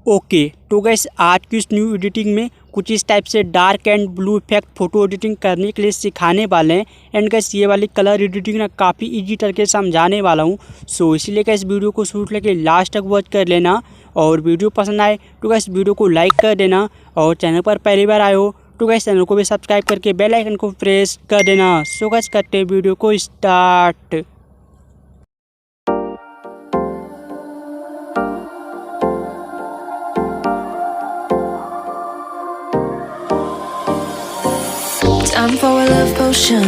Okay तो gas आज की इस न्यू एडिटिंग में कुछ इस टाइप से dark and blue effect photo editing करने के लिए सिखाने वाले हैं। एंड गैस ये वाली कलर एडिटिंग ना काफ़ी इजी करके समझाने वाला हूँ। सो इसलिए गैस वीडियो को शुरू लेके लास्ट तक वॉच कर लेना। और वीडियो पसंद आए तो गैस वीडियो को लाइक कर देना। और चैनल पर पहली बार आए हो तो गैस चैनल को भी सब्सक्राइब करके बेल आइकन को प्रेस कर देना। सो गैस करते हैं वीडियो को start. Time for a love potion,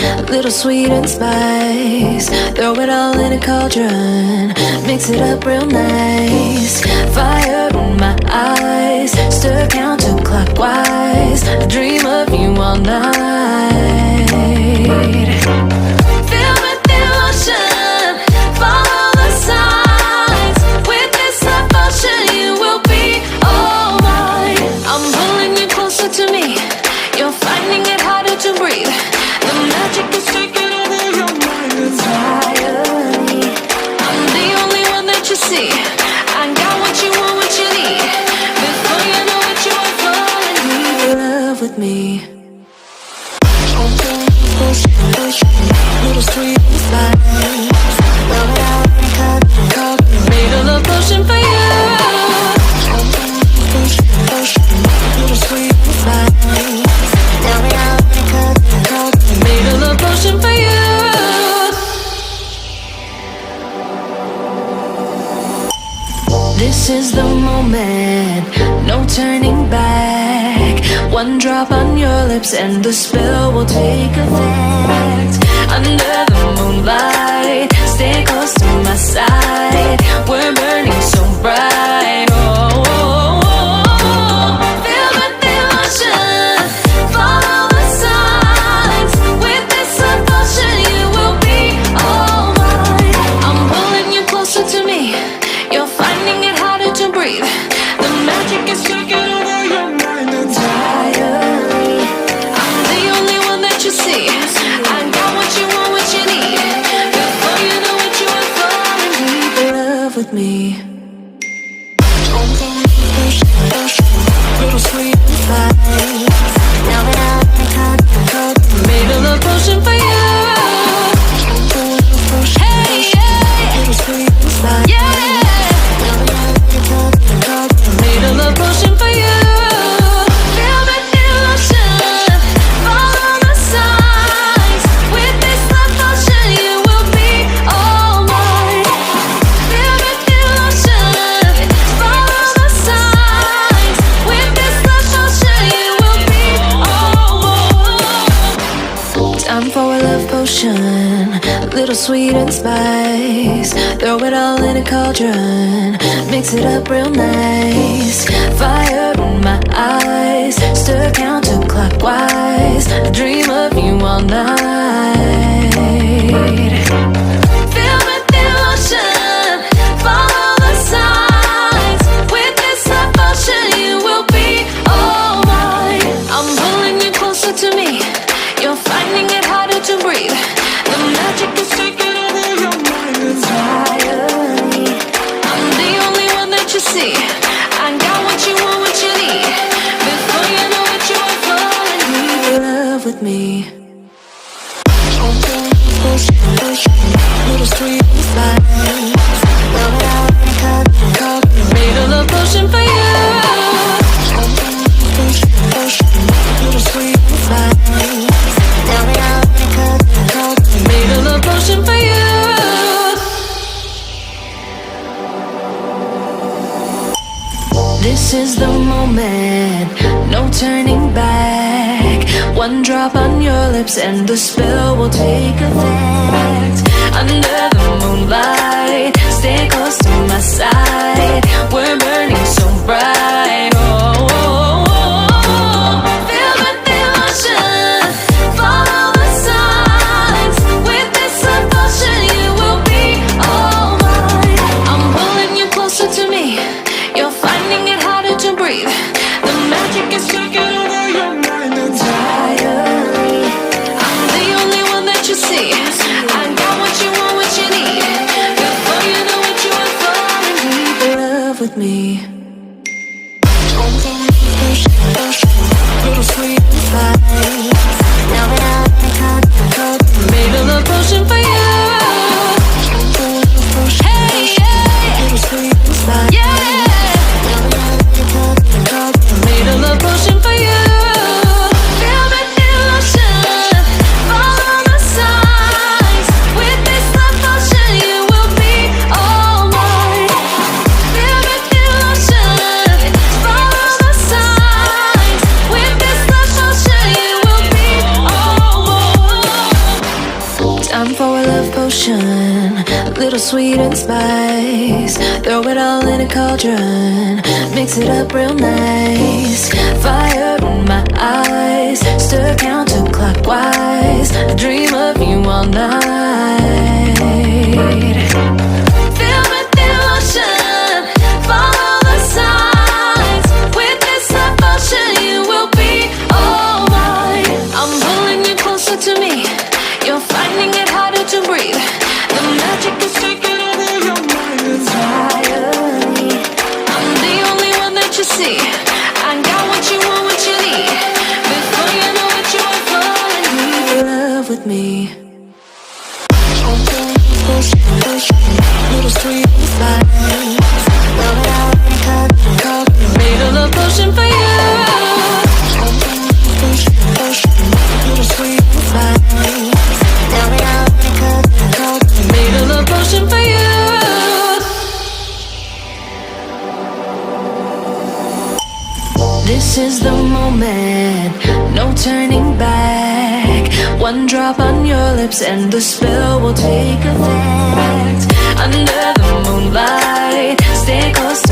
a little sweet and spice. Throw it all in a cauldron, mix it up real nice. Fire in my eyes, stir counterclockwise. I dream of you all night. Filled with emotion, follow the signs. With this love potion, you will be all mine. I'm pulling you closer to me. You're finding it harder to breathe. The magic is taking over your mind entirely. I'm the only one that you see. I got what you want, what you need. Before you know it, you are falling deep in love with me. Little sweet spice. Made a love potion for you. Little sweet spice. Made a love potion for you. This is the moment, no turning back. One drop on your lips and the spell will take effect. Under the moonlight, stay close to my side. We're burning so bright. Oh, oh, oh, oh. Filled with emotion, follow the signs. With this love potion, you will be all mine. I'm pulling you closer to me. You're finding it harder to breathe. The magic is taking over your mind entirely. I'm the only one that you see. I got what you want, what you need. Before you know it, you are falling deep in love with me. Little sweet spice. Made a love potion for you. Hey, yeah. Little sweet spice. Yeah. Made a love potion for you. Filled with emotion, follow the signs. With this love potion, you will be all mine. Filled with emotion, follow the signs. With this love potion, you will be all mine. Time for a love potion, a little sweet and spice. Throw it all in a cauldron, mix it up real nice. Fire in my eyes, stir counterclockwise. I dream of you all night. Filled with emotion, follow the signs. With this love potion, you will be all mine. I'm pulling you closer to me. You're finding it harder to breathe. The magic is taking over your mind entirely. I'm the only one that you see. I got what you want, what you need. Before you know it, you are falling deep in love with me. Little sweet spice. Made a love potion for you. Little sweet spice. Made a love potion for you. This is the moment, no turning back. One drop on your lips and the spell will take effect. Under the moonlight, stay close to my side. We're burning so bright. Oh, oh, oh, oh. Filled with emotion, follow the signs. With this love potion, you will be all mine. I'm pulling you closer to me. You're finding it harder to breathe. The magic is taking over your mind entirely. I'm the only one that you see. I got what you want, what you need. Before you know it, you are falling deep in love with me. Little sweet and spice. Made a love potion for you. Hey, yeah. Little sweet and spice. Yeah. Made a love potion for you. Feel the illusion. Follow the signs. With this love potion, you will be all mine. Feel the illusion. Follow the signs. With this love potion, you will be all mine. Time for a love potion. Little sweet and spice. Throw it all in a cauldron. Mix it up real nice. Fire in my eyes. Stir counterclockwise. I dream of you all night. Feel the devotion. Follow the signs. With this love potion, you will be all mine. I'm pulling you closer to me. You're finding it harder to breathe. The magic is taking over your mind entirely. I'm the only one that you see. I got what you want, what you need. Before you know it, you are falling deep in love with me. Little sweet and spice. Made a love potion for you. Little sweet and spice. Made a love potion for you. This is the moment, no turning back. One drop on your lips and the spell will take effect. Under the moonlight, stay close